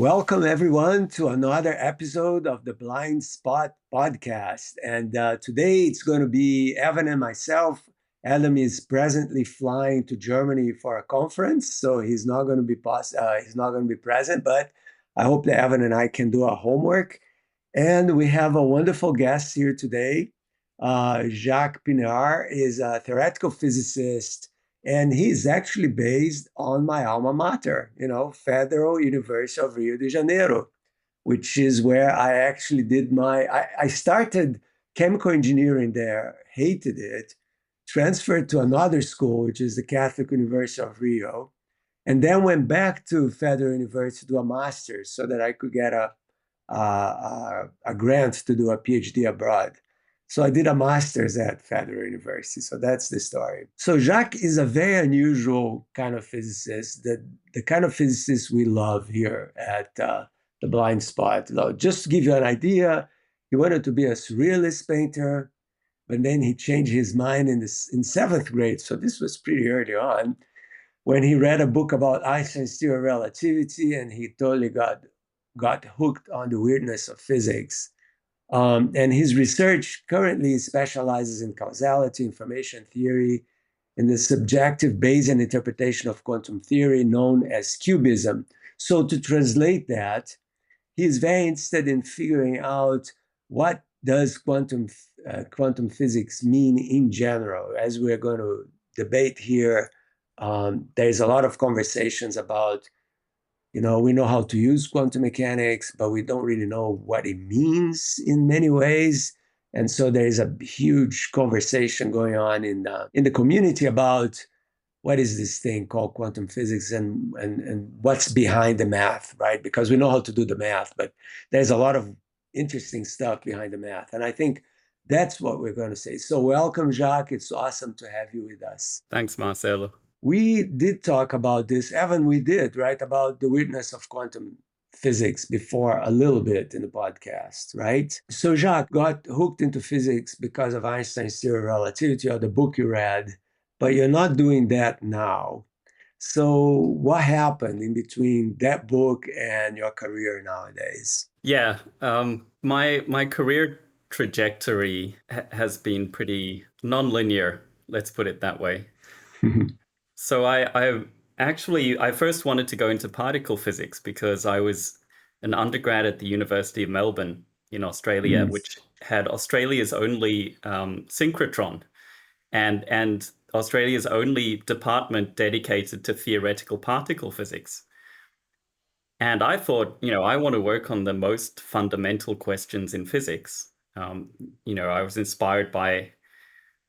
Welcome, everyone, to another episode of the Blind Spot podcast. And today it's going to be Evan and myself. Adam is presently flying to Germany for a conference, so he's not going to be present. But I hope that Evan and I can do our homework. And we have a wonderful guest here today. Jacques Pienaar is a theoretical physicist, and he's actually based on my alma mater, Federal University of Rio de Janeiro, which is where I actually did I started chemical engineering there, hated it, transferred to another school, which is the Catholic University of Rio, and then went back to Federal University to do a master's so that I could get a grant to do a PhD abroad. So I did a master's at Federal University. So that's the story. So Jacques is a very unusual kind of physicist, the kind of physicist we love here at the Blind Spot. Just to give you an idea, he wanted to be a surrealist painter, but then he changed his mind in seventh grade. So this was pretty early on, when he read a book about Einstein's theory of relativity, and he totally got hooked on the weirdness of physics. And his research currently specializes in causality, information theory, and the subjective Bayesian interpretation of quantum theory known as QBism. So to translate that, he's very interested in figuring out what does quantum physics mean in general. As we're going to debate here, there's a lot of conversations about we know how to use quantum mechanics, but we don't really know what it means in many ways. And so there is a huge conversation going on in the community about what is this thing called quantum physics and what's behind the math, right? Because we know how to do the math, but there's a lot of interesting stuff behind the math. And I think that's what we're going to say. So welcome, Jacques. It's awesome to have you with us. Thanks, Marcelo. We did talk about this, Evan, we did, right? About the weirdness of quantum physics before a little bit in the podcast, right? So Jacques got hooked into physics because of Einstein's theory of relativity or the book you read, but you're not doing that now. So what happened in between that book and your career nowadays? Yeah, my career trajectory has been pretty non-linear, let's put it that way. So I first wanted to go into particle physics because I was an undergrad at the University of Melbourne in Australia, which had Australia's only synchrotron and Australia's only department dedicated to theoretical particle physics. And I thought, I want to work on the most fundamental questions in physics. I was inspired by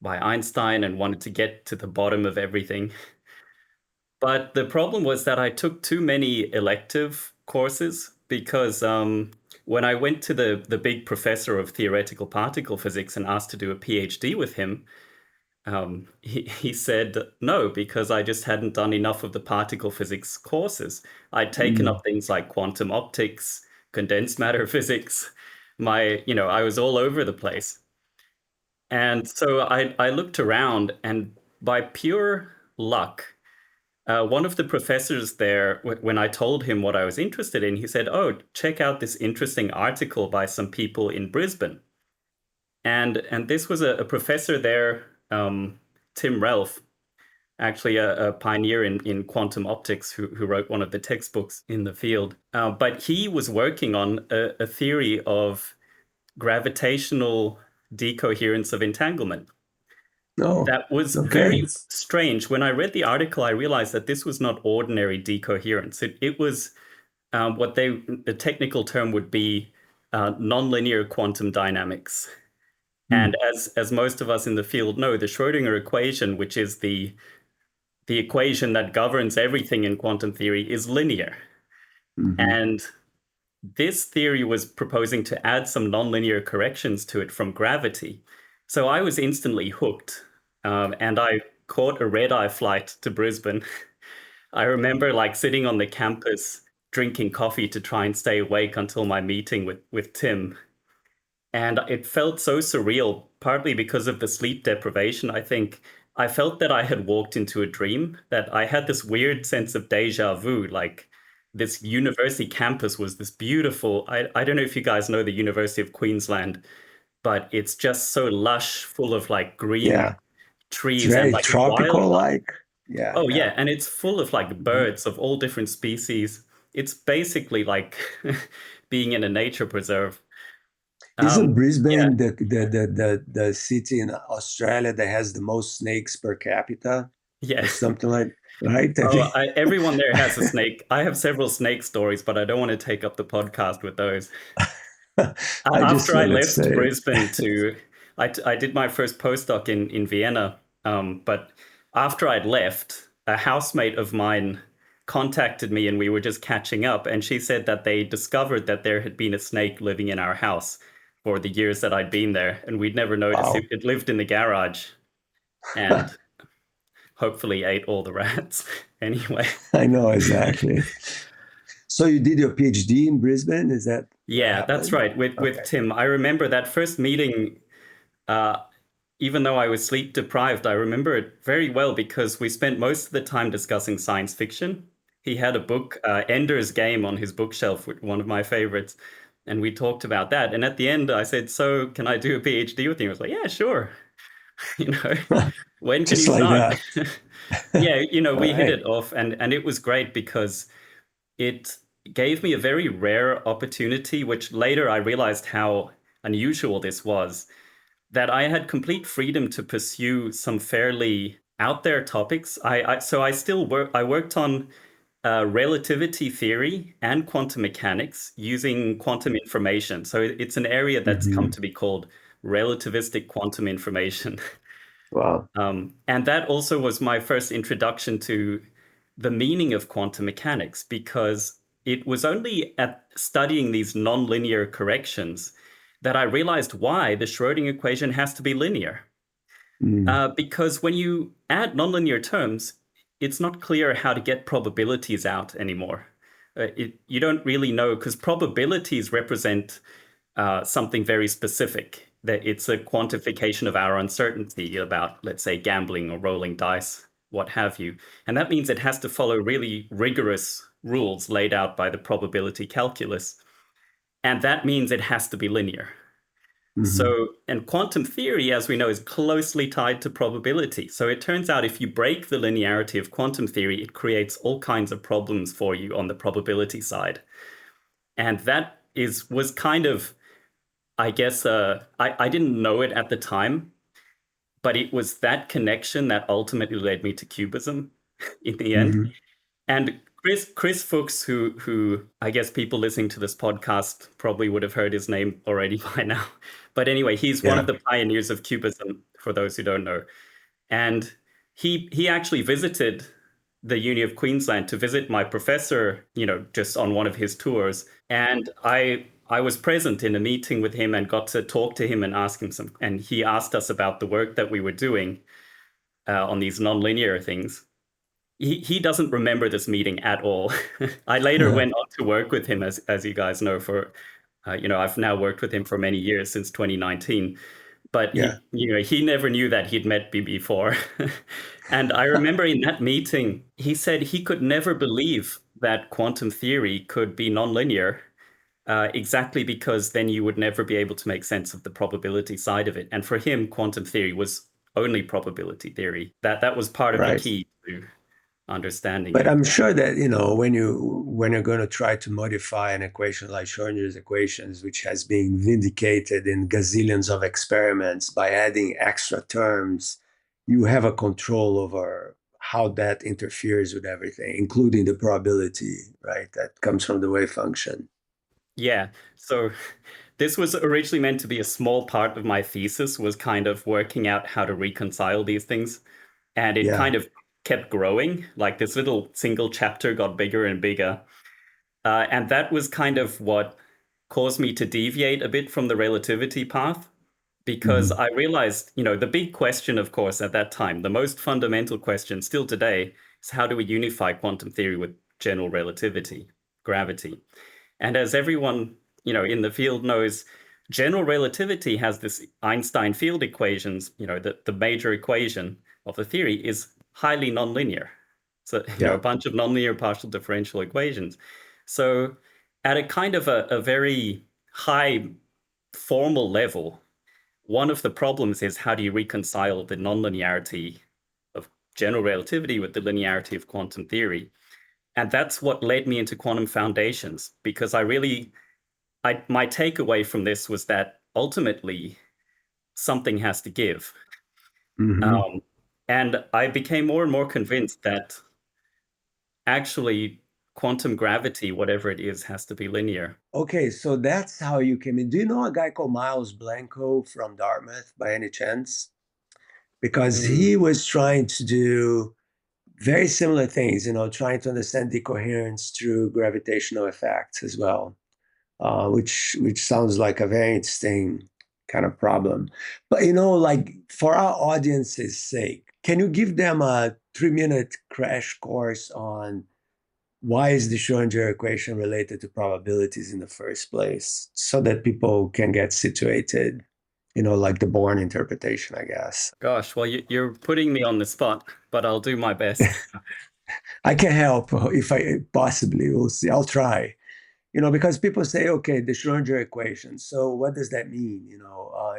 Einstein and wanted to get to the bottom of everything. But the problem was that I took too many elective courses because when I went to the big professor of theoretical particle physics and asked to do a PhD with him, he said no, because I just hadn't done enough of the particle physics courses. I'd taken up things like quantum optics, condensed matter physics. I was all over the place. And so I looked around, and by pure luck, one of the professors there, when I told him what I was interested in, he said, "Oh, check out this interesting article by some people in Brisbane." And this was a professor there, Tim Ralph, actually a pioneer in quantum optics who wrote one of the textbooks in the field. But he was working on a theory of gravitational decoherence of entanglement. That was very strange. When I read the article, I realized that this was not ordinary decoherence. It was what the technical term would be nonlinear quantum dynamics. And as most of us in the field know, the Schrödinger equation, which is the equation that governs everything in quantum theory, is linear. And this theory was proposing to add some nonlinear corrections to it from gravity. So I was instantly hooked, and I caught a red-eye flight to Brisbane. I remember sitting on the campus drinking coffee to try and stay awake until my meeting with Tim. And it felt so surreal, partly because of the sleep deprivation. I think I felt that I had walked into a dream, that I had this weird sense of deja vu, this university campus was this beautiful, I don't know if you guys know the University of Queensland, but it's just so lush, full of like green Yeah. It's trees and very like tropical, wildlife. like. Yeah, Oh yeah. yeah, and it's full of like Mhm. birds of all different species. It's basically like being in a nature preserve. Isn't Yeah, Brisbane the city in Australia that has the most snakes per capita yeah. or something like, right? I Oh, think everyone there has a snake. I have several snake stories, but I don't want to take up the podcast with those. I just After I want to left say, Brisbane I did my first postdoc in Vienna. But after I'd left, a housemate of mine contacted me and we were just catching up. And she said that they discovered that there had been a snake living in our house for the years that I'd been there. And we'd never noticed it. wow, It lived in the garage and hopefully ate all the rats. Anyway. I know exactly. So you did your PhD in Brisbane? Is that what Yeah, that's happened? right. With Okay. Tim, I remember that first meeting. Uh, Even though I was sleep deprived, I remember it very well because we spent most of the time discussing science fiction. He had a book, Ender's Game, on his bookshelf, one of my favorites, and we talked about that. And at the end, I said, "So, can I do a PhD with you?" He was like, "Yeah, sure." You know, when can Just you like start? that. Yeah, All we hit right. it off, and it was great because it gave me a very rare opportunity, which later I realized how unusual this was, that I had complete freedom to pursue some fairly out there topics. So I still work. I worked on relativity theory and quantum mechanics using quantum information. So it's an area that's come Hmm. to be called relativistic quantum information. Wow. And that also was my first introduction to the meaning of quantum mechanics, because it was only at studying these nonlinear corrections that I realized why the Schrödinger equation has to be linear. Mm. Because when you add nonlinear terms, it's not clear how to get probabilities out anymore. You don't really know, because probabilities represent something very specific. That it's a quantification of our uncertainty about, let's say, gambling or rolling dice, what have you. And that means it has to follow really rigorous rules laid out by the probability calculus. And that means it has to be linear. Hmm. So, and quantum theory, as we know, is closely tied to probability. So it turns out if you break the linearity of quantum theory, it creates all kinds of problems for you on the probability side. And that was kind of, I guess, I didn't know it at the time, but it was that connection that ultimately led me to QBism in the end. Hmm. And Chris Fuchs, who I guess people listening to this podcast probably would have heard his name already by now. But anyway, he's one of Yeah. the pioneers of QBism, for those who don't know. And he actually visited the Uni of Queensland to visit my professor, just on one of his tours. And I was present in a meeting with him and got to talk to him and ask him and he asked us about the work that we were doing on these nonlinear things. He doesn't remember this meeting at all. I later went on to work with him, as you guys know, for I've now worked with him for many years, since 2019. But Yeah. he never knew that he'd met me before. And I remember in that meeting, he said he could never believe that quantum theory could be nonlinear, exactly because then you would never be able to make sense of the probability side of it. And for him, quantum theory was only probability theory. That was part of the Right. key to understanding But it. I'm sure that, when you're going to try to modify an equation like Schrödinger's equations, which has been vindicated in gazillions of experiments by adding extra terms, you have a control over how that interferes with everything, including the probability, right? That comes from the wave function. Yeah. So this was originally meant to be a small part of my thesis, was kind of working out how to reconcile these things. And it Yeah. kind of kept growing. Like this little single chapter got bigger and bigger. And that was kind of what caused me to deviate a bit from the relativity path, because Hmm. I realized, the big question, of course, at that time, the most fundamental question still today, is how do we unify quantum theory with general relativity, gravity? And as everyone, in the field knows, general relativity has this Einstein field equations, the major equation of the theory is highly nonlinear. So, a Yeah. bunch of nonlinear partial differential equations. So at a kind of a very high formal level, one of the problems is how do you reconcile the nonlinearity of general relativity with the linearity of quantum theory? And that's what led me into quantum foundations, because my takeaway from this was that ultimately something has to give. Mhm. And I became more and more convinced that actually quantum gravity, whatever it is, has to be linear. Okay, so that's how you came in. Do you know a guy called Miles Blanco from Dartmouth by any chance? Because Mm, he was trying to do very similar things, trying to understand decoherence through gravitational effects as well, which sounds like a very interesting kind of problem. But like for our audience's sake, can you give them a 3-minute crash course on why is the Schrodinger equation related to probabilities in the first place, so that people can get situated, like the Born interpretation, I guess. gosh, well, you're putting me on the spot, but I'll do my best. I can help if I possibly. We'll see. I'll try. Because people say, okay, the Schrodinger equation. So what does that mean?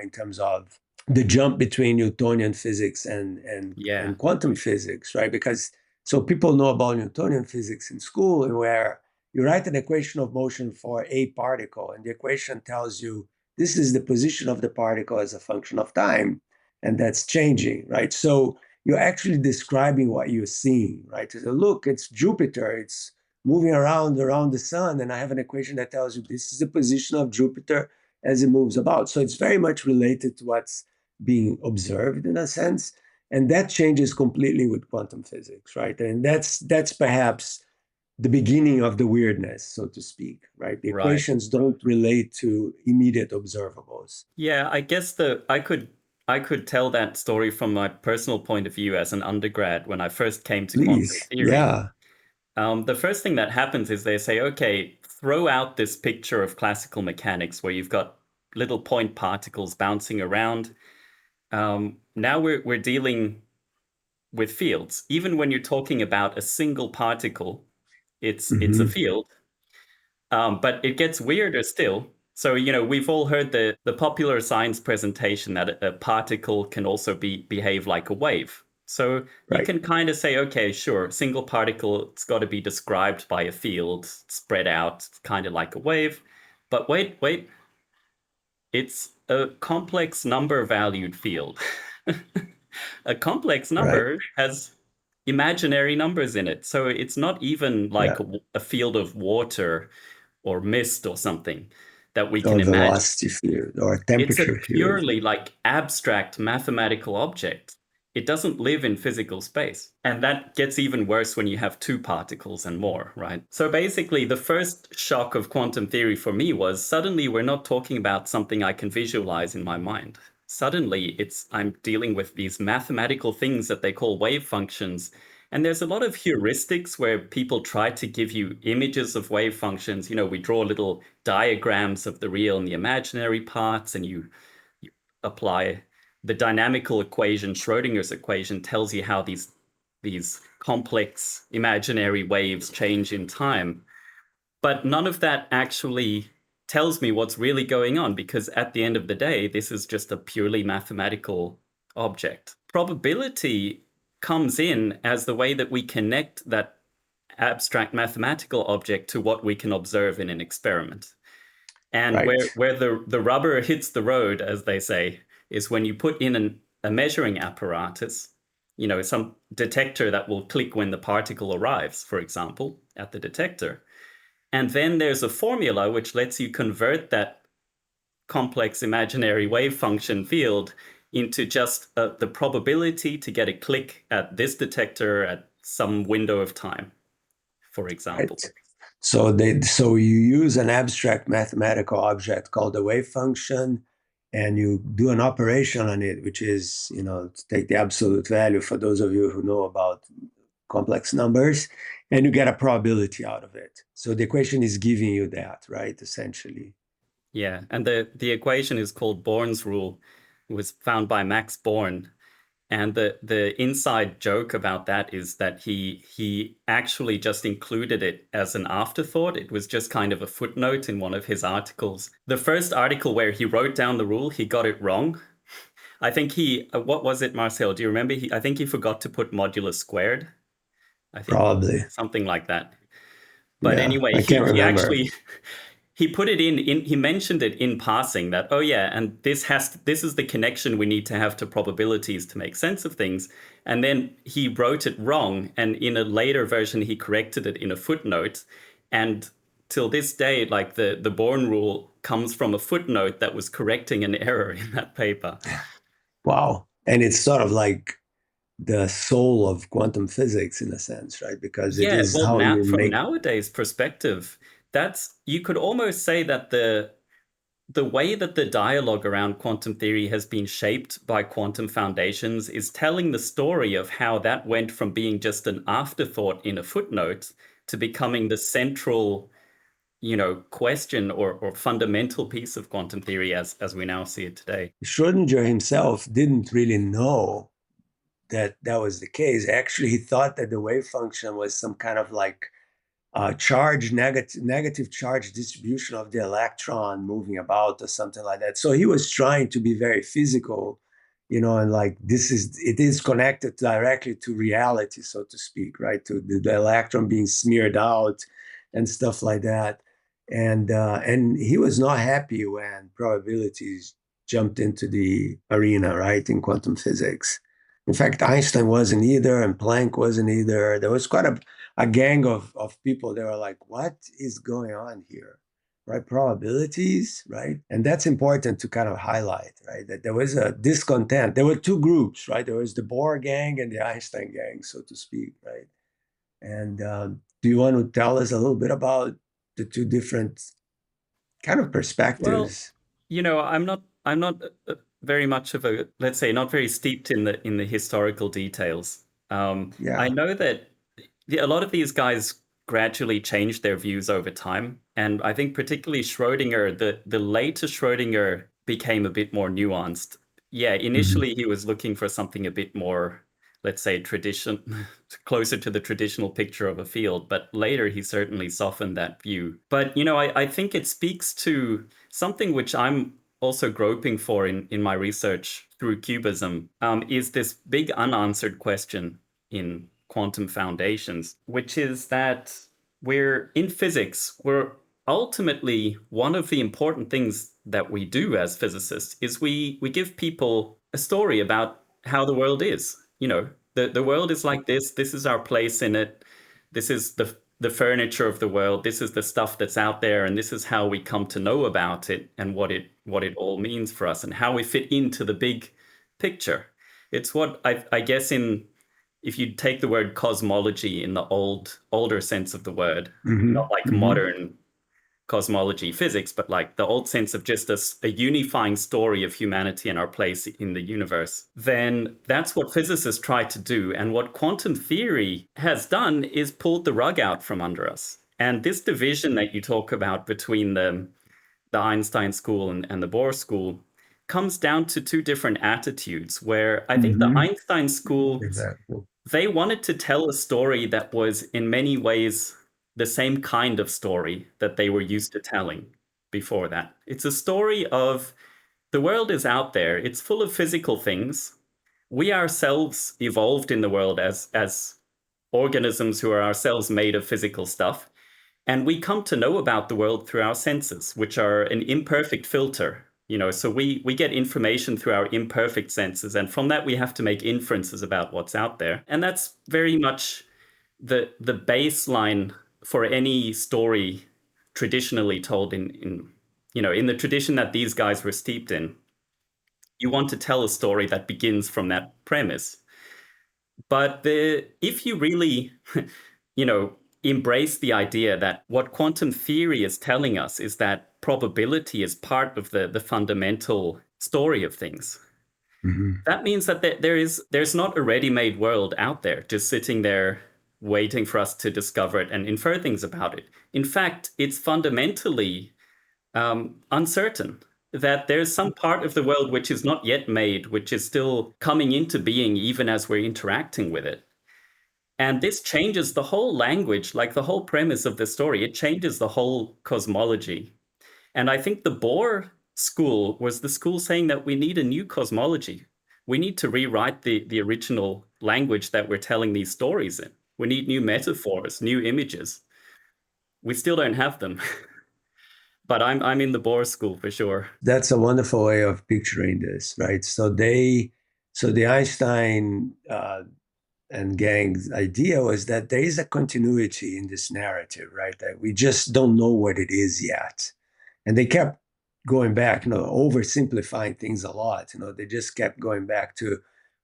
In terms of the jump between Newtonian physics Yeah, and quantum physics, right? Because so people know about Newtonian physics in school, and where you write an equation of motion for a particle, and the equation tells you this is the position of the particle as a function of time, and that's changing, right? So you're actually describing what you're seeing, right? So look, it's Jupiter, it's moving around the sun, and I have an equation that tells you this is the position of Jupiter as it moves about. So it's very much related to what's being observed in a sense, and that changes completely with quantum physics, right? And that's perhaps the beginning of the weirdness, so to speak, right? The right. equations don't relate to immediate observables. Yeah, I guess I could tell that story from my personal point of view as an undergrad when I first came to quantum Please, theory. yeah. The first thing that happens is they say, okay, throw out this picture of classical mechanics where you've got little point particles bouncing around. Now we're dealing with fields. Even when you're talking about a single particle, it's a Mm-hmm. field. But it gets weirder still. So, we've all heard the popular science presentation that a particle can also behave like a wave. So you Right. can kind of say, okay, sure, single particle, it's got to be described by a field spread out, kind of like a wave. But wait, it's a complex number valued field. A complex Right. number has imaginary numbers in it. So it's not even like Yeah. a field of water or mist or something that we can Or imagine. velocity field or It's a temperature field. purely like abstract mathematical object. It doesn't live in physical space. And that gets even worse when you have two particles and more, right? So basically, the first shock of quantum theory for me was suddenly we're not talking about something I can visualize in my mind. Suddenly, I'm dealing with these mathematical things that they call wave functions. And there's a lot of heuristics where people try to give you images of wave functions. We draw little diagrams of the real and the imaginary parts, and you apply the dynamical equation. Schrodinger's equation tells you how these complex imaginary waves change in time. But none of that actually tells me what's really going on, because at the end of the day, this is just a purely mathematical object. Probability comes in as the way that we connect that abstract mathematical object to what we can observe in an experiment. And Right. where the rubber hits the road, as they say, is when you put in a measuring apparatus, some detector that will click when the particle arrives, for example, at the detector. And then there's a formula which lets you convert that complex imaginary wave function field into just the probability to get a click at this detector at some window of time, for example. Right. So you use an abstract mathematical object called a wave function, and you do an operation on it, which is, to take the absolute value for those of you who know about complex numbers, and you get a probability out of it. So the equation is giving you that, right? Essentially. Yeah, and the equation is called Born's rule. It was found by Max Born. And the inside joke about that is that he actually just included it as an afterthought. It was just kind of a footnote in one of his articles. The first article where he wrote down the rule, he got it wrong. I think what was it, Marcel? Do you remember? I think he forgot to put modulus squared. I think Probably. something like that. But Yeah, anyway, I can't he remember. actually he put it he mentioned it in passing that, oh yeah, and this is the connection we need to have to probabilities to make sense of things. And then he wrote it wrong, and in a later version he corrected it in a footnote. And till this day, like the Born rule comes from a footnote that was correcting an error in that paper. Wow. And it's sort of like the soul of quantum physics in a sense, right? Because it is Well, how now you from make. nowadays perspective, you could almost say that the way that the dialogue around quantum theory has been shaped by quantum foundations is telling the story of how that went from being just an afterthought in a footnote to becoming the central, question or fundamental piece of quantum theory as we now see it today. Schrodinger himself didn't really know that that was the case. Actually, he thought that the wave function was some kind of like negative charge distribution of the electron moving about or something like that. So he was trying to be very physical, and like it is connected directly to reality, so to speak, right? To the electron being smeared out and stuff like that. And he was not happy when probabilities jumped into the arena, right, in quantum physics. In fact, Einstein wasn't either, and Planck wasn't either. There was quite a gang of people that were like, what is going on here? Right? Probabilities, right? And that's important to kind of highlight, right? That there was a discontent. There were two groups, right? There was the Bohr gang and the Einstein gang, so to speak, right? And do you want to tell us a little bit about the two different kind of Well, perspectives? I'm not very much of a, let's say, not very steeped in the historical details. I Yeah. know that a lot of these guys gradually changed their views over time, and I think particularly Schrodinger, the later Schrodinger became a bit more nuanced. Yeah, Mhm. initially he was looking for something a bit more, let's say, closer to the traditional picture of a field, but later he certainly softened that view. But I think it speaks to something which I'm also groping for in my research through QBism, is this big unanswered question in quantum foundations, which is that in physics, we're ultimately, one of the important things that we do as physicists is we give people a story about how the world is. The world is like this is our place in it, this is the furniture of the world, this is the stuff that's out there, and this is how we come to know about it and what it all means for us and how we fit into the big picture. It's what I guess if you take the word cosmology in the older sense of the word, not Mhm. like Mhm. modern cosmology physics, but like the old sense of just a unifying story of humanity and our place in the universe, then that's what physicists try to do. And what quantum theory has done is pulled the rug out from under us. And this division that you talk about between the Einstein school and the Bohr school comes down to two different attitudes, where I think the Mhm. Einstein school, Exactly. they wanted to tell a story that was in many ways the same kind of story that they were used to telling before that. It's a story of the world is out there, it's full of physical things. We ourselves evolved in the world as organisms who are ourselves made of physical stuff. And we come to know about the world through our senses, which are an imperfect filter. So we get information through our imperfect senses, and from that we have to make inferences about what's out there. And that's very much the baseline for any story traditionally told in the tradition that these guys were steeped in. You want to tell a story that begins from that premise. But if you really, you know, embrace the idea that what quantum theory is telling us is that probability is part of the fundamental story of things. Mhm. That means that there's not a ready-made world out there just sitting there waiting for us to discover it and infer things about it. In fact, it's fundamentally uncertain. that there's some part of the world which is not yet made, which is still coming into being even as we're interacting with it. And this changes the whole language, like the whole premise of the story. It changes the whole cosmology. And I think the Bohr school was the school saying that we need a new cosmology. We need to rewrite the original language that we're telling these stories in. We need new metaphors, new images. We still don't have them. But I'm in the Bohr school for sure. That's a wonderful way of picturing this, right? So the Einstein and gang's idea was that there is a continuity in this narrative, right? That we just don't know what it is yet. And they kept going back, oversimplifying things a lot. They just kept going back to,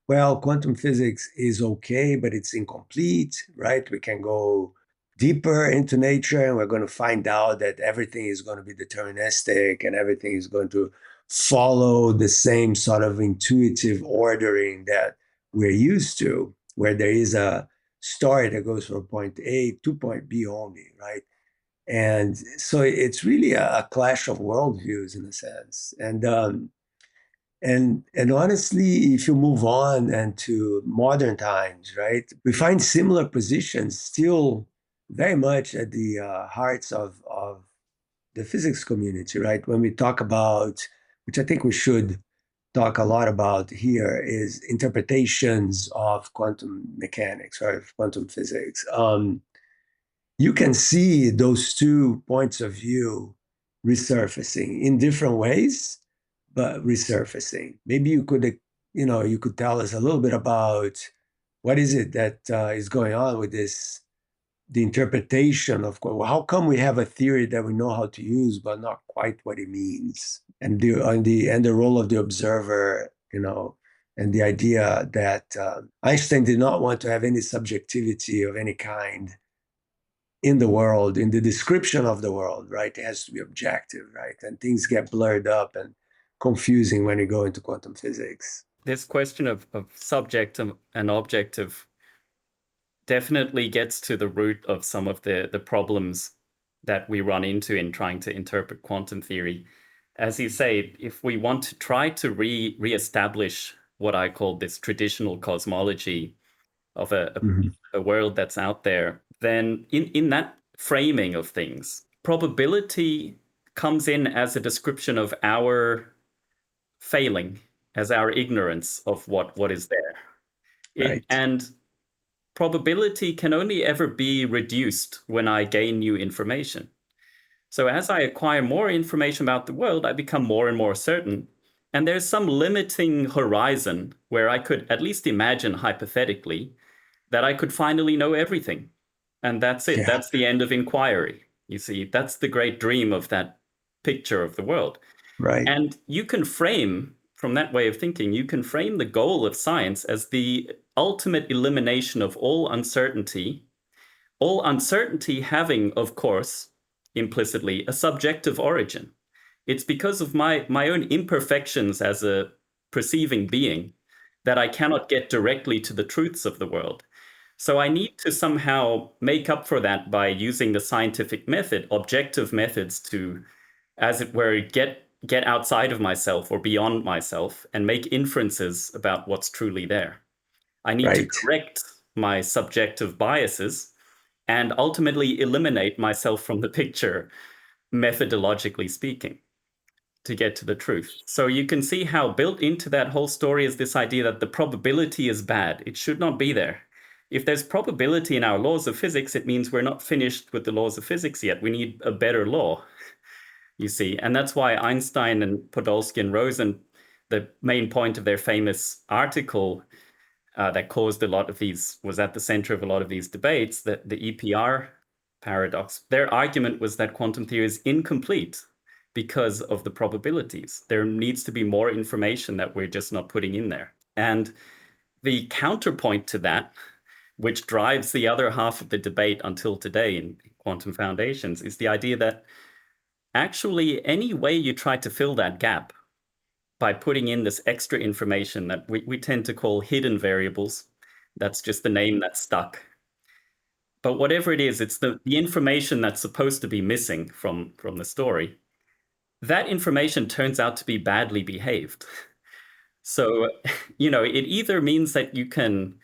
well, quantum physics is okay, but it's incomplete, right? We can go deeper into nature and we're going to find out that everything is going to be deterministic and everything is going to follow the same sort of intuitive ordering that we're used to, where there is a story that goes from point A to point B only, right? And so it's really a clash of worldviews in a sense. And honestly, if you move on and to modern times, right, we find similar positions still very much at the hearts of the physics community, right? When we talk about, which I think we should talk a lot about here, is interpretations of quantum mechanics, right, quantum physics. You can see those two points of view resurfacing in different ways, but resurfacing. Maybe you could tell us a little bit about what is it that is going on with this, the interpretation of how come we have a theory that we know how to use, but not quite what it means, and the role of the observer, and the idea that Einstein did not want to have any subjectivity of any kind in the world, in the description of the world, right? It has to be objective, right? And things get blurred up and confusing when you go into quantum physics. This question of subjective and objective definitely gets to the root of some of the problems that we run into in trying to interpret quantum theory. As you say, if we want to try to reestablish what I call this traditional cosmology of a world that's out there, then in that framing of things, probability comes in as a description of our failing, as our ignorance of what is there. Right. And probability can only ever be reduced when I gain new information. So as I acquire more information about the world, I become more and more certain. And there's some limiting horizon where I could at least imagine hypothetically that I could finally know everything. And that's it. Yeah. That's the end of inquiry. You see, that's the great dream of that picture of the world. Right. And you can frame, from that way of thinking, you can frame the goal of science as the ultimate elimination of all uncertainty having, of course, implicitly a subjective origin. It's because of my own imperfections as a perceiving being that I cannot get directly to the truths of the world. So I need to somehow make up for that by using the scientific method, objective methods, to, as it were, get outside of myself or beyond myself and make inferences about what's truly there. I need to correct my subjective biases and ultimately eliminate myself from the picture, methodologically speaking, to get to the truth. So you can see how built into that whole story is this idea that the probability is bad. It should not be there. If there's probability in our laws of physics, it means we're not finished with the laws of physics yet. We need a better law, you see. And that's why Einstein and Podolsky and Rosen, the main point of their famous article that caused a lot of these, was at the center of a lot of these debates, that the EPR paradox, their argument was that quantum theory is incomplete because of the probabilities. There needs to be more information that we're just not putting in there. And the counterpoint to that, which drives the other half of the debate until today in quantum foundations, is the idea that actually any way you try to fill that gap by putting in this extra information that we tend to call hidden variables, that's just the name that's stuck. But whatever it is, it's the information that's supposed to be missing from the story. that information turns out to be badly behaved. So, it either means that you can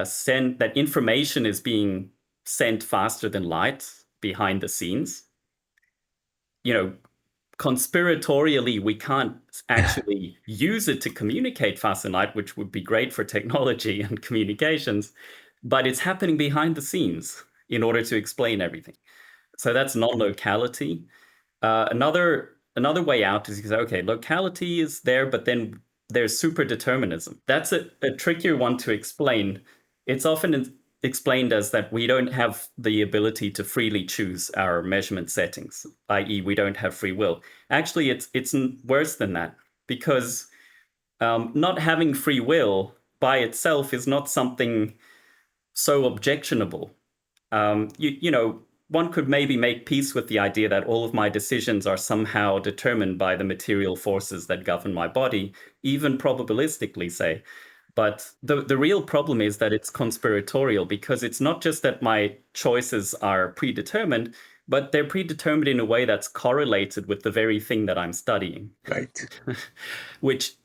send that information is being sent faster than light behind the scenes. Conspiratorially, we can't actually use it to communicate faster than light, which would be great for technology and communications, but it's happening behind the scenes in order to explain everything. So that's non-locality. Another way out is you say, okay, locality is there, but then there's superdeterminism. That's a trickier one to explain. It's often explained as that we don't have the ability to freely choose our measurement settings, i.e. we don't have free will. Actually, it's worse than that, because not having free will by itself is not something so objectionable. One could maybe make peace with the idea that all of my decisions are somehow determined by the material forces that govern my body, even probabilistically, say. But the real problem is that it's conspiratorial, because it's not just that my choices are predetermined, but they're predetermined in a way that's correlated with the very thing that I'm studying. Right.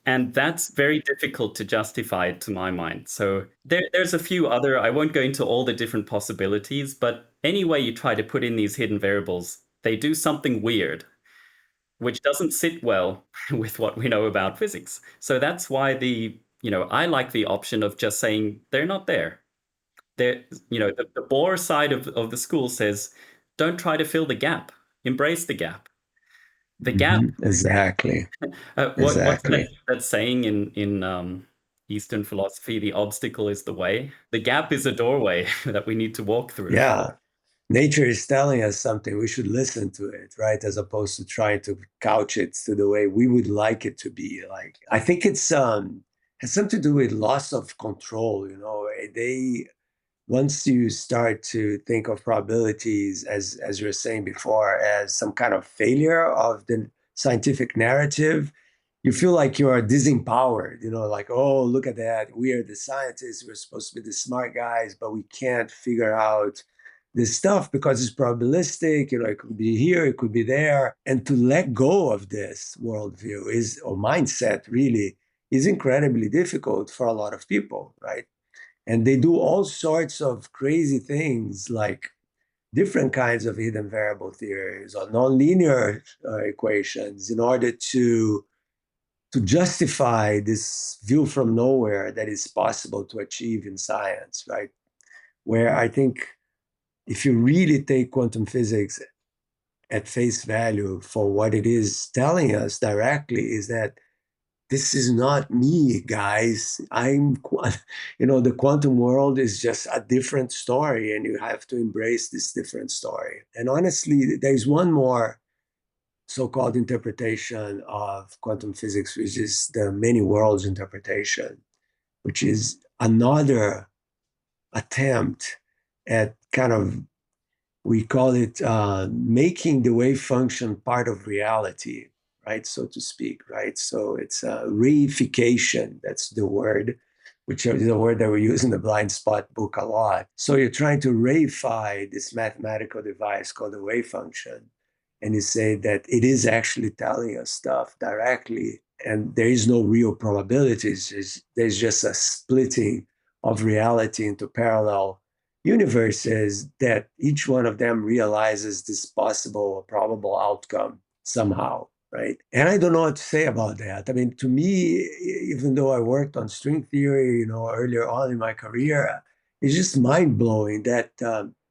And that's very difficult to justify to my mind. So there's a few other, I won't go into all the different possibilities, but any way you try to put in these hidden variables, they do something weird, which doesn't sit well with what we know about physics. So that's why I like the option of just saying they're not there. The Bohr side of the school says, don't try to fill the gap, embrace the gap. The gap. Exactly. What's Exactly. that saying in Eastern philosophy? The obstacle is the way. The gap is a doorway that we need to walk through. Yeah. Nature is telling us something. We should listen to it, right? As opposed to trying to couch it to the way we would like it to be. Like, I think it's has something to do with loss of control. Once you start to think of probabilities, as you were saying before, as some kind of failure of the scientific narrative, you feel like you are disempowered. Like, oh, look at that, we are the scientists, we're supposed to be the smart guys, but we can't figure out this stuff because it's probabilistic. It could be here, it could be there. And to let go of this worldview or mindset really is incredibly difficult for a lot of people, right? And they do all sorts of crazy things, like different kinds of hidden variable theories or nonlinear equations, in order to justify this view from nowhere that is possible to achieve in science, right? Where I think if you really take quantum physics at face value for what it is telling us directly, is that this is not me, guys. The quantum world is just a different story, and you have to embrace this different story. And honestly, there's one more so-called interpretation of quantum physics, which is the many worlds interpretation, which is another attempt at kind of, we call it making the wave function part of reality, right? So to speak, right? So it's reification, that's the word, which is a word that we use in the Blind Spot book a lot. So you're trying to reify this mathematical device called the wave function. And you say that it is actually telling us stuff directly, and there is no real probabilities. There's just a splitting of reality into parallel universes that each one of them realizes this possible or probable outcome somehow, right? And I don't know what to say about that. I mean, to me, even though I worked on string theory, earlier on in my career, it's just mind-blowing that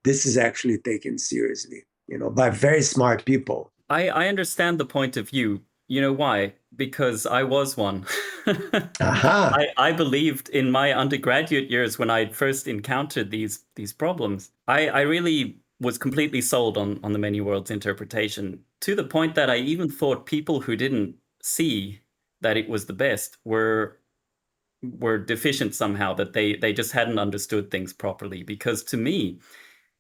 this is actually taken seriously, by very smart people. I understand the point of view. You know why? Because I was one. Aha. I believed in my undergraduate years, when I first encountered these problems, I really was completely sold on the many worlds interpretation, to the point that I even thought people who didn't see that it was the best were deficient somehow, that they just hadn't understood things properly. Because to me,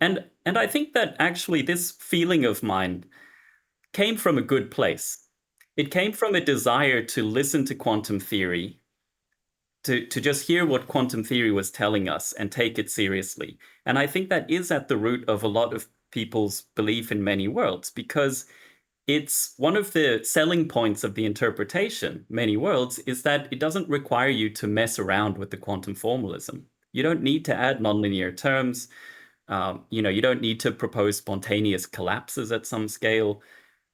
and I think that actually this feeling of mine came from a good place. It came from a desire to listen to quantum theory, to just hear what quantum theory was telling us and take it seriously. And I think that is at the root of a lot of people's belief in many worlds, because it's one of the selling points of the interpretation, many worlds, is that it doesn't require you to mess around with the quantum formalism. You don't need to add nonlinear terms. You don't need to propose spontaneous collapses at some scale.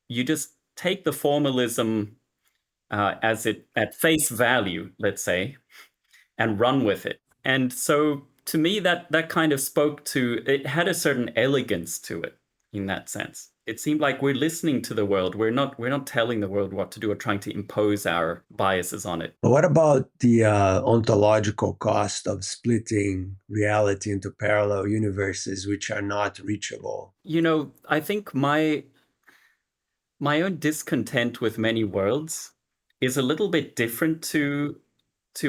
You just take the formalism at face value, let's say, and run with it. And so to me, that kind of spoke to, it had a certain elegance to it in that sense. It seemed like we're listening to the world. We're not telling the world what to do or trying to impose our biases on it. But what about the ontological cost of splitting reality into parallel universes which are not reachable? I think my own discontent with many worlds is a little bit different to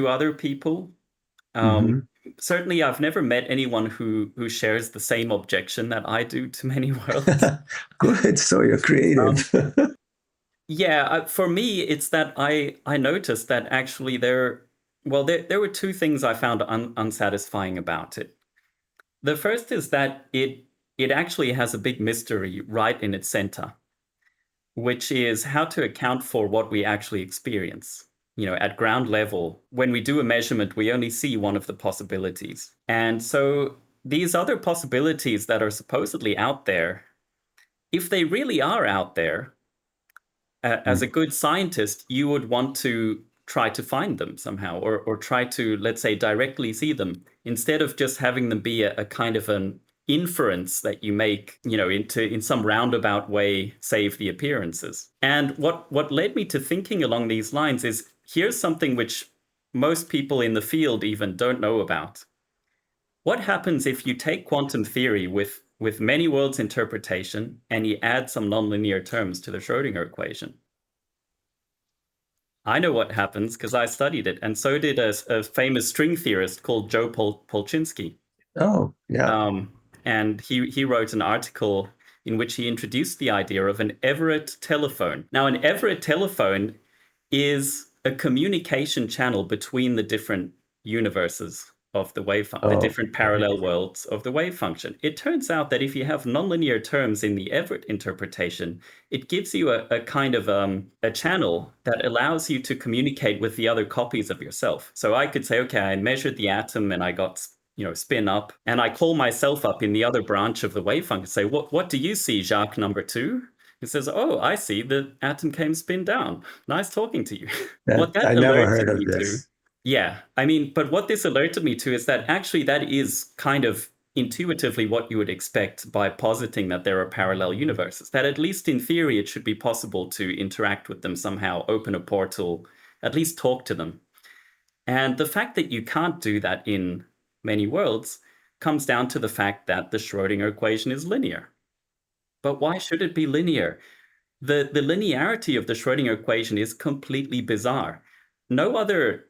other people. Certainly, I've never met anyone who shares the same objection that I do to many worlds. Good, so you're creative. Yeah, for me, it's that I noticed that actually there were two things I found unsatisfying about it. The first is that it actually has a big mystery right in its center, which is how to account for what we actually experience. At ground level, when we do a measurement, we only see one of the possibilities. And so these other possibilities that are supposedly out there, if they really are out there, as a good scientist, you would want to try to find them somehow, or try to, let's say, directly see them, instead of just having them be a kind of an inference that you make, in some roundabout way, save the appearances. And what led me to thinking along these lines is, here's something which most people in the field even don't know about. What happens if you take quantum theory with many worlds interpretation and you add some nonlinear terms to the Schrödinger equation? I know what happens because I studied it, and so did a famous string theorist called Joe Polchinski. Oh, yeah. And he wrote an article in which he introduced the idea of an Everett telephone. Now, an Everett telephone is a communication channel between the different universes of the wave function, the different parallel worlds of the wave function. It turns out that if you have nonlinear terms in the Everett interpretation, it gives you a kind of a channel that allows you to communicate with the other copies of yourself. So I could say, okay, I measured the atom and I got spin up, and I call myself up in the other branch of the wave function, say, what do you see, Jacques number 2? He says, oh, I see the atom came spin down. Nice talking to you. I never heard of this. Yeah, but what this alerted me to is that actually that is kind of intuitively what you would expect by positing that there are parallel universes, that at least in theory it should be possible to interact with them somehow, open a portal, at least talk to them. And the fact that you can't do that in many worlds comes down to the fact that the Schrödinger equation is linear. But why should it be linear? The linearity of the Schrödinger equation is completely bizarre. No other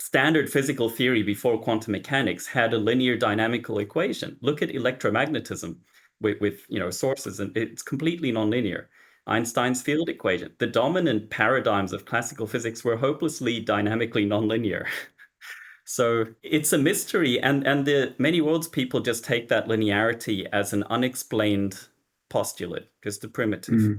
standard physical theory before quantum mechanics had a linear dynamical equation. Look at electromagnetism with sources, and it's completely nonlinear. Einstein's field equation. The dominant paradigms of classical physics were hopelessly dynamically nonlinear. So it's a mystery, and the many worlds people just take that linearity as an unexplained postulate, just a primitive.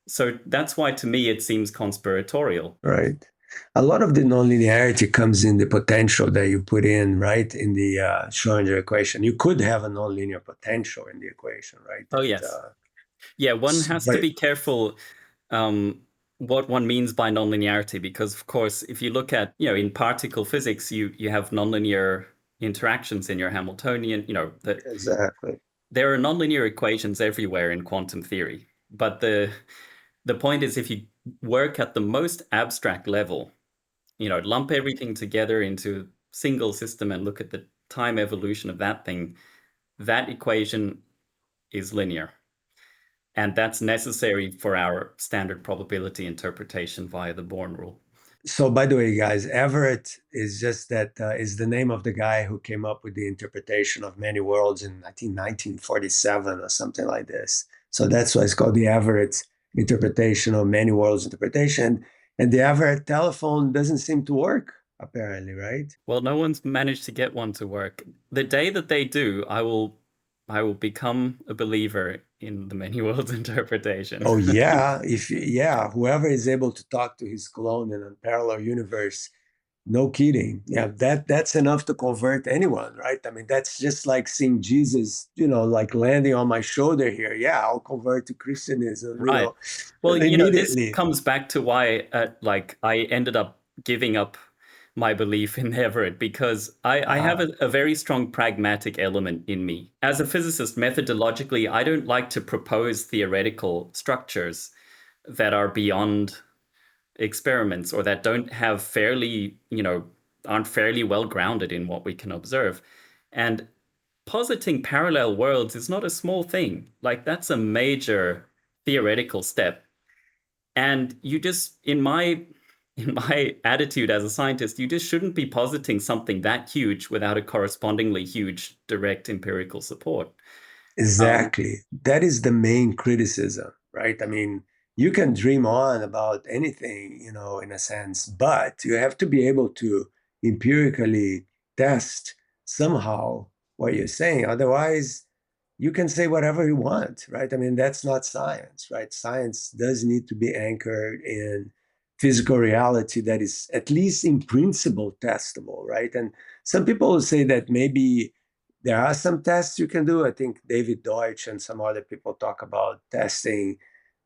So that's why, to me, it seems conspiratorial. Right. A lot of the nonlinearity comes in the potential that you put in, right, in the Schrödinger equation. You could have a nonlinear potential in the equation, right? Oh, yes. One has to be careful what one means by nonlinearity, because, of course, if you look at, in particle physics, you have nonlinear interactions in your Hamiltonian, exactly. There are nonlinear equations everywhere in quantum theory. But the point is, if you work at the most abstract level, lump everything together into a single system and look at the time evolution of that thing, that equation is linear. And that's necessary for our standard probability interpretation via the Born rule. So, by the way, guys, Everett is just is the name of the guy who came up with the interpretation of many worlds in, I think, 1947 or something like this. So that's why it's called the Everett interpretation of many worlds interpretation. And the Everett telephone doesn't seem to work, apparently, right? Well, no one's managed to get one to work. The day that they do, I will become a believer in the many worlds interpretation. Oh yeah, whoever is able to talk to his clone in a parallel universe, no kidding. Yeah, that's enough to convert anyone, right? I mean, that's just like seeing Jesus, like landing on my shoulder here. Yeah, I'll convert to Christianism, Right. Well, this immediately. comes back to why I ended up giving up my belief in Everett, because I have a very strong pragmatic element in me. As a physicist, methodologically, I don't like to propose theoretical structures that are beyond experiments, or that don't have aren't fairly well grounded in what we can observe. And positing parallel worlds is not a small thing. Like, that's a major theoretical step. And you just, in my attitude as a scientist, you just shouldn't be positing something that huge without a correspondingly huge direct empirical support. Exactly. That is the main criticism, right? I mean, you can dream on about anything, in a sense, but you have to be able to empirically test somehow what you're saying. Otherwise, you can say whatever you want, right? I mean, that's not science, right? Science does need to be anchored in physical reality that is at least in principle testable, right? And some people will say that maybe there are some tests you can do. I think David Deutsch and some other people talk about testing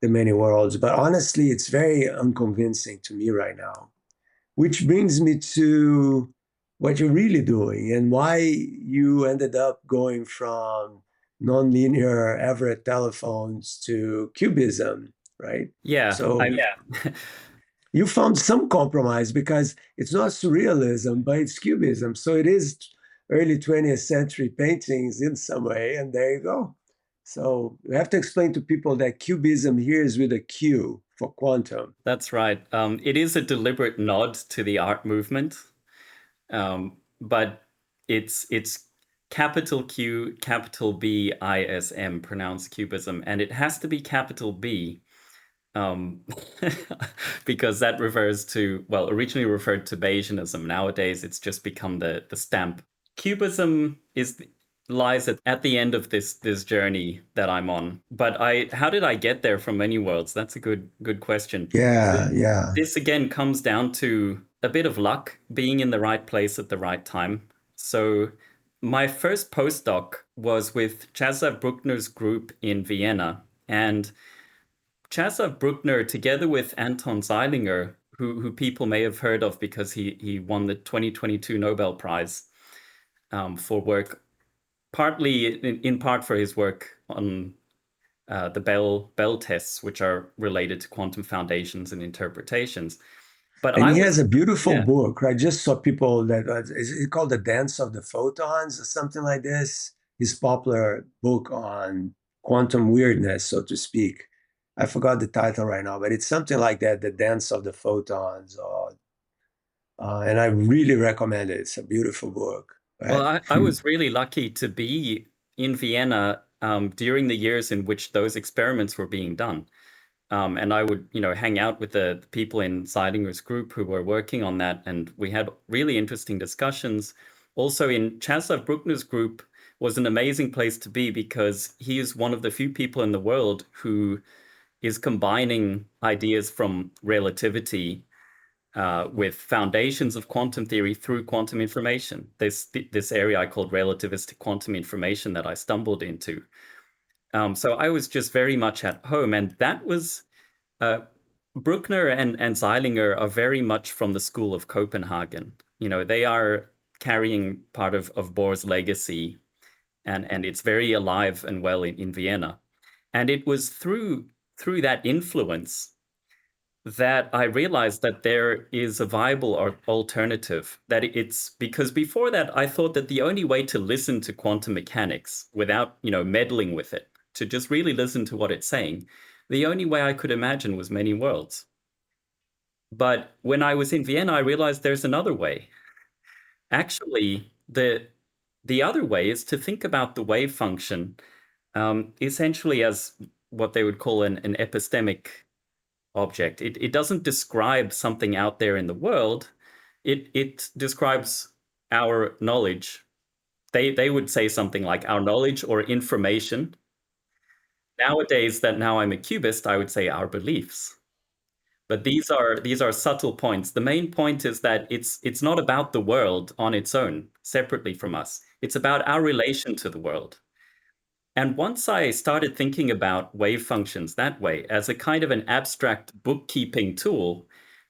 the many worlds, but honestly, it's very unconvincing to me right now. Which brings me to what you're really doing and why you ended up going from nonlinear Everett telephones to QBism, right? Yeah, So you found some compromise because it's not surrealism, but it's cubism. So it is early 20th century paintings in some way, and there you go. So we have to explain to people that cubism here is with a Q for quantum. that's right. It is a deliberate nod to the art movement, but it's capital Q, capital BISM, pronounced cubism, and it has to be capital B, because that refers to, well, originally referred to Bayesianism. Nowadays, it's just become the stamp. Cubism lies at the end of this journey that I'm on. But how did I get there from many worlds? That's a good question. Yeah. This again comes down to a bit of luck, being in the right place at the right time. So my first postdoc was with Czesław Bruckner's group in Vienna, and Czesław Bruckner, together with Anton Zeilinger, who people may have heard of because he won the 2022 Nobel Prize for work, partly in part for his work on the Bell tests, which are related to quantum foundations and interpretations. But And I he was, has a beautiful yeah, book, right? Just saw people that is it called The Dance of the Photons or something like this? His popular book on quantum weirdness, so to speak. I forgot the title right now, but it's something like that, The Dance of the Photons. And I really recommend it. It's a beautiful book. well, Right? I was really lucky to be in Vienna during the years in which those experiments were being done. And I would, hang out with the people in Seidinger's group who were working on that, and we had really interesting discussions. Also, in Czesław Bruckner's group was an amazing place to be, because he is one of the few people in the world who is combining ideas from relativity with foundations of quantum theory through quantum information. This area I called relativistic quantum information that I stumbled into. So I was just very much at home, and that was Bruckner and Zeilinger are very much from the school of Copenhagen. They are carrying part of Bohr's legacy, and it's very alive and well in Vienna. And it was through that influence that I realized that there is a viable alternative. That it's because before that, I thought that the only way to listen to quantum mechanics without, meddling with it, to just really listen to what it's saying, the only way I could imagine was many worlds. But when I was in Vienna, I realized there's another way. Actually, the other way is to think about the wave function essentially as what they would call an epistemic object. It doesn't describe something out there in the world. It describes our knowledge. They would say something like our knowledge or information nowadays that now I'm a QBist, I would say our beliefs. But these are subtle points. The main point is that it's not about the world on its own, separately from us. It's about our relation to the world. And once I started thinking about wave functions that way, as a kind of an abstract bookkeeping tool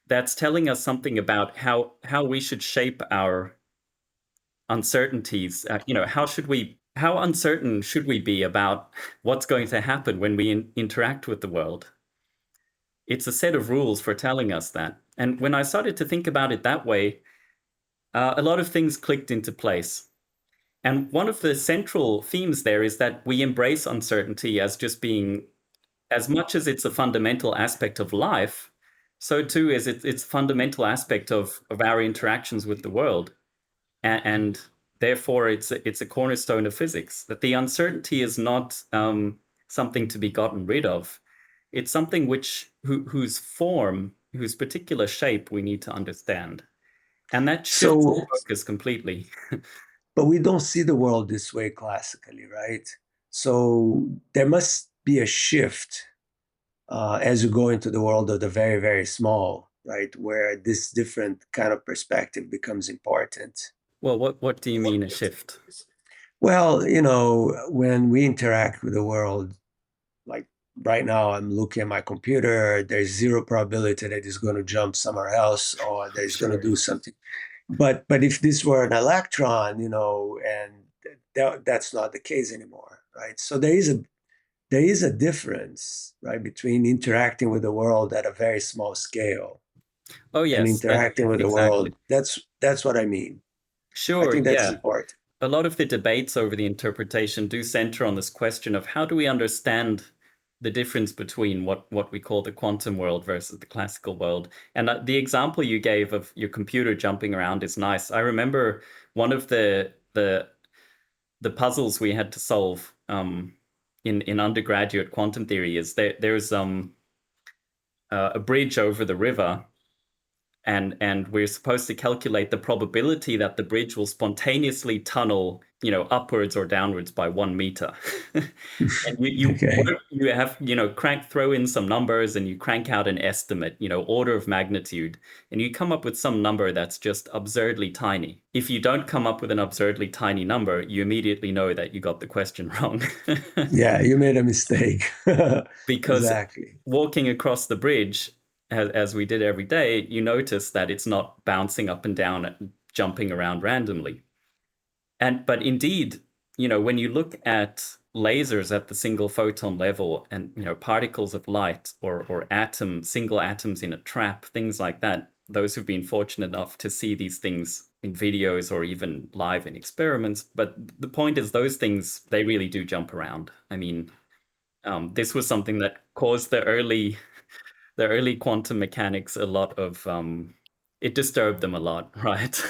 that's telling us something about how we should shape our uncertainties, how uncertain should we be about what's going to happen when we interact with the world? It's a set of rules for telling us that. And when I started to think about it that way, a lot of things clicked into place. And one of the central themes there is that we embrace uncertainty as just being, as much as it's a fundamental aspect of life, so too is it's a fundamental aspect of our interactions with the world. And therefore, it's a cornerstone of physics, that the uncertainty is not something to be gotten rid of. It's something whose form, whose particular shape we need to understand. And that shifts the focus completely. But we don't see the world this way classically, right? So there must be a shift as you go into the world of the very, very small, right? Where this different kind of perspective becomes important. Well, what do you mean a shift? Well, when we interact with the world, like right now, I'm looking at my computer, there's zero probability that it's going to jump somewhere else or that it's going to do something. But if this were an electron, and that's not the case anymore, right? So there is a difference, right, between interacting with the world at a very small scale Oh, yes, and interacting with the world. exactly. That's what I mean. Sure, I think that's yeah. important. A lot of the debates over the interpretation do center on this question of how do we understand the difference between what we call the quantum world versus the classical world. And the example you gave of your computer jumping around is nice. I remember one of the puzzles we had to solve in undergraduate quantum theory is there's a bridge over the river, and we're supposed to calculate the probability that the bridge will spontaneously tunnel, upwards or downwards by 1 meter. And Okay. you have, throw in some numbers and you crank out an estimate, order of magnitude, and you come up with some number that's just absurdly tiny. If you don't come up with an absurdly tiny number, you immediately know that you got the question wrong. Yeah, you made a mistake. Because Exactly. walking across the bridge, as we did every day, you notice that it's not bouncing up and down and jumping around randomly. But indeed, when you look at lasers at the single photon level and, particles of light or single atoms in a trap, things like that, those who've been fortunate enough to see these things in videos or even live in experiments. But the point is those things, they really do jump around. I mean, this was something that caused the early quantum mechanics a lot of it disturbed them a lot, right?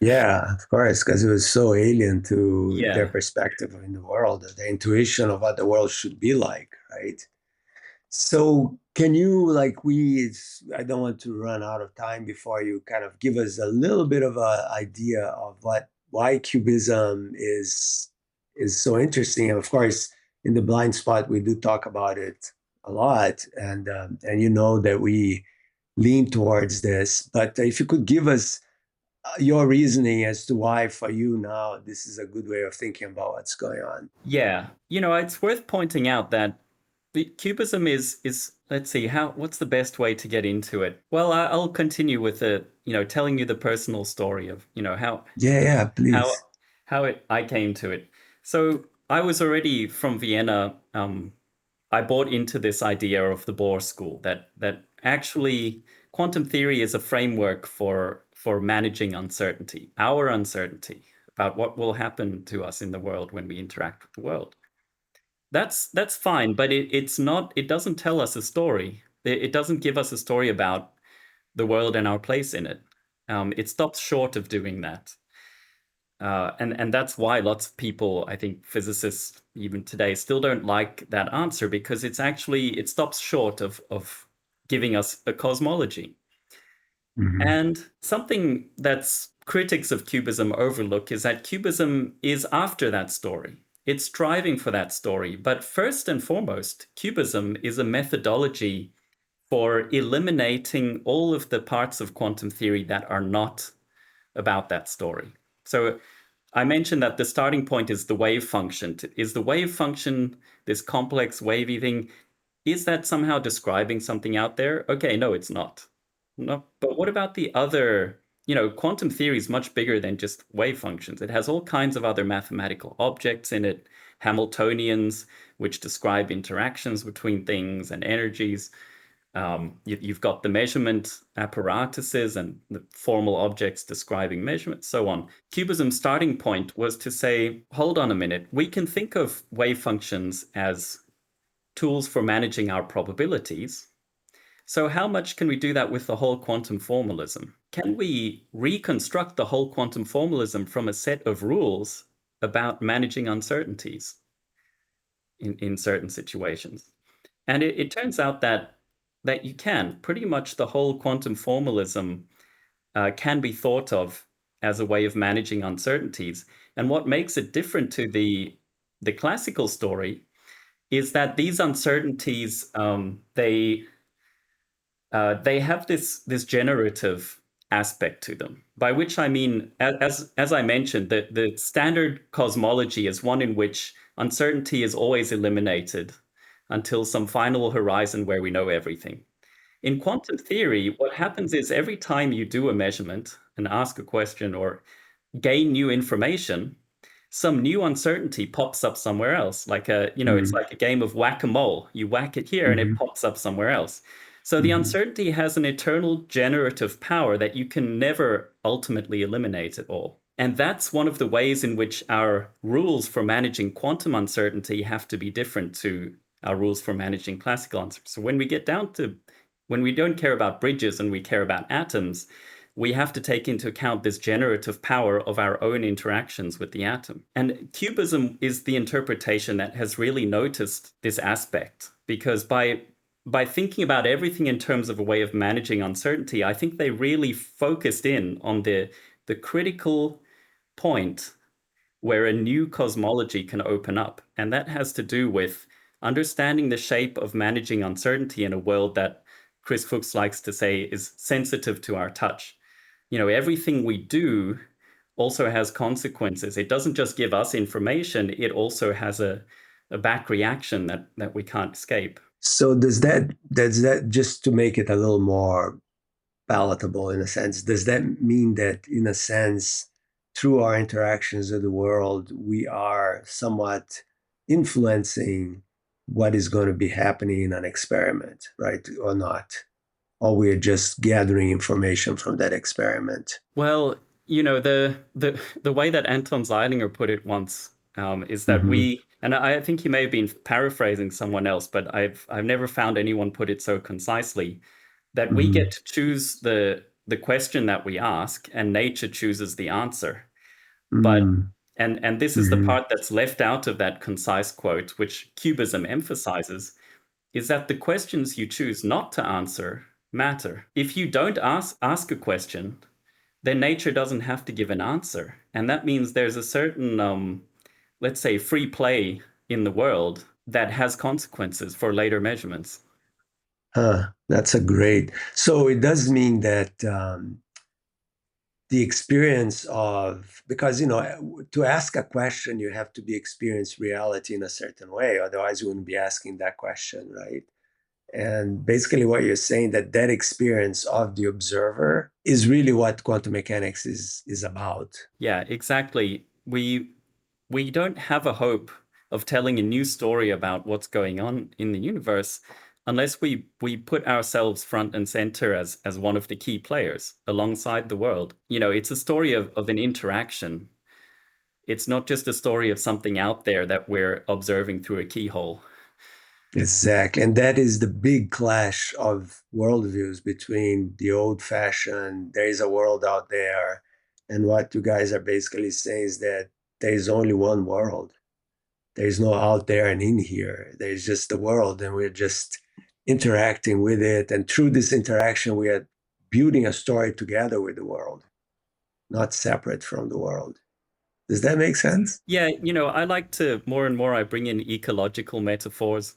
Yeah, of course, because it was so alien to their Yeah. perspective in the world, the intuition of what the world should be like, right? So can you, I don't want to run out of time before you kind of give us a little bit of an idea of why Cubism is so interesting. And of course, in the blind spot, we do talk about it a lot, and that we lean towards this. But if you could give us your reasoning as to why, for you now, this is a good way of thinking about what's going on. Yeah. It's worth pointing out that Cubism is let's see, what's the best way to get into it? Well, I'll continue with telling you the personal story of, how Yeah, please. I came to it. So I was already from Vienna. I bought into this idea of the Bohr school that actually quantum theory is a framework for managing uncertainty, our uncertainty about what will happen to us in the world when we interact with the world. That's fine, but it doesn't tell us a story. It doesn't give us a story about the world and our place in it. It stops short of doing that. And that's why lots of people, I think physicists even today, still don't like that answer, because it stops short of giving us a cosmology. Mm-hmm. And something that's critics of Cubism overlook is that Cubism is after that story. It's striving for that story. But first and foremost, QBism is a methodology for eliminating all of the parts of quantum theory that are not about that story. So I mentioned that the starting point is the wave function. Is the wave function this complex wavy thing? Is that somehow describing something out there? Okay, no, it's not. No, but what about the other? Quantum theory is much bigger than just wave functions. It has all kinds of other mathematical objects in it, Hamiltonians, which describe interactions between things and energies. You've got the measurement apparatuses and the formal objects describing measurement, so on. QBism's starting point was to say, hold on a minute, we can think of wave functions as tools for managing our probabilities. So how much can we do that with the whole quantum formalism? Can we reconstruct the whole quantum formalism from a set of rules about managing uncertainties in certain situations? And it turns out that you can. Pretty much the whole quantum formalism can be thought of as a way of managing uncertainties. And what makes it different to the classical story is that these uncertainties, they have this generative aspect to them, by which I mean, as I mentioned, the standard cosmology is one in which uncertainty is always eliminated until some final horizon where we know everything. In quantum theory, what happens is every time you do a measurement and ask a question or gain new information, some new uncertainty pops up somewhere else. It's like a game of whack-a-mole. You whack it here and it pops up somewhere else. So the uncertainty has an eternal generative power that you can never ultimately eliminate at all. And that's one of the ways in which our rules for managing quantum uncertainty have to be different to our rules for managing classical uncertainty. So when we get down to when we don't care about bridges and we care about atoms, we have to take into account this generative power of our own interactions with the atom. And QBism is the interpretation that has really noticed this aspect, because by thinking about everything in terms of a way of managing uncertainty, I think they really focused in on the critical point where a new cosmology can open up. And that has to do with understanding the shape of managing uncertainty in a world that Chris Fuchs likes to say is sensitive to our touch. Everything we do also has consequences. It doesn't just give us information, it also has a back reaction that we can't escape. So does that, just to make it a little more palatable in a sense, does that mean that in a sense, through our interactions with the world, we are somewhat influencing what is going to be happening in an experiment, right? Or not? Or we're just gathering information from that experiment? Well, the way that Anton Zeilinger put it once is that we, and I think he may have been paraphrasing someone else, but I've never found anyone put it so concisely, that we get to choose the question that we ask, and nature chooses the answer. But and this is the part that's left out of that concise quote, which QBism emphasizes, is that the questions you choose not to answer matter. If you don't ask a question, then nature doesn't have to give an answer. And that means there's a certain, let's say, free play in the world that has consequences for later measurements. That's a great. So it does mean that the experience of, because, to ask a question, you have to be experience reality in a certain way. Otherwise, you wouldn't be asking that question, right? And basically what you're saying, that experience of the observer is really what quantum mechanics is about. Yeah, exactly. We don't have a hope of telling a new story about what's going on in the universe unless we put ourselves front and center as one of the key players alongside the world. It's a story of an interaction. It's not just a story of something out there that we're observing through a keyhole. Exactly. And that is the big clash of worldviews between the old-fashioned, there is a world out there, and what you guys are basically saying is that there is only one world. There is no out there and in here. There's just the world, and we're just interacting with it. And through this interaction, we are building a story together with the world, not separate from the world. Does that make sense? Yeah, I like to more and more I bring in ecological metaphors.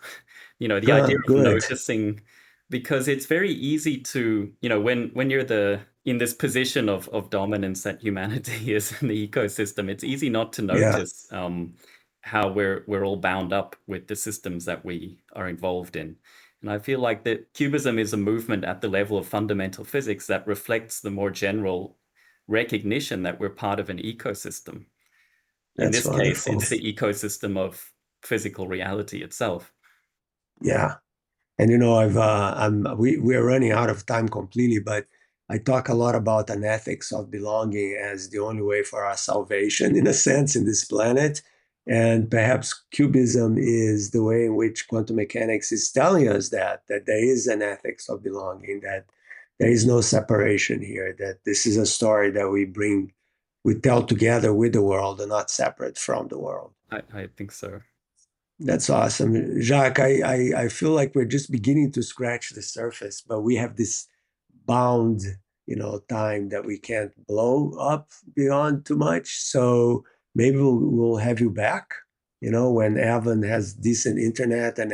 The idea of Good. noticing, because it's very easy to, when you're in this position of dominance that humanity is in the ecosystem, it's easy not to Yeah, notice how we're all bound up with the systems that we are involved in. And I feel like that QBism is a movement at the level of fundamental physics that reflects the more general recognition that we're part of an ecosystem. In that's this case, wonderful. it's the ecosystem of physical reality itself. Yeah. And we're running out of time completely, but I talk a lot about an ethics of belonging as the only way for our salvation, in a sense, in this planet. And perhaps cubism is the way in which quantum mechanics is telling us that there is an ethics of belonging, that there is no separation here, that this is a story that we tell together with the world and not separate from the world. I think so. That's awesome. Jacques, I feel like we're just beginning to scratch the surface, but we have this bound, time that we can't blow up beyond too much. So maybe we'll have you back, when Evan has decent internet and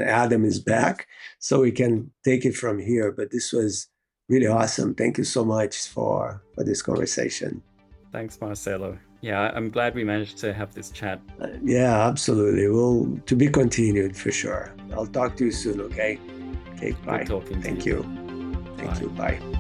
Adam is back, so we can take it from here. But this was really awesome. Thank you so much for this conversation. Thanks, Marcelo. Yeah, I'm glad we managed to have this chat. Yeah, absolutely. Well, to be continued for sure. I'll talk to you soon, okay? Okay, bye. Good talking to Thank you. you. Thank Bye. you. Bye.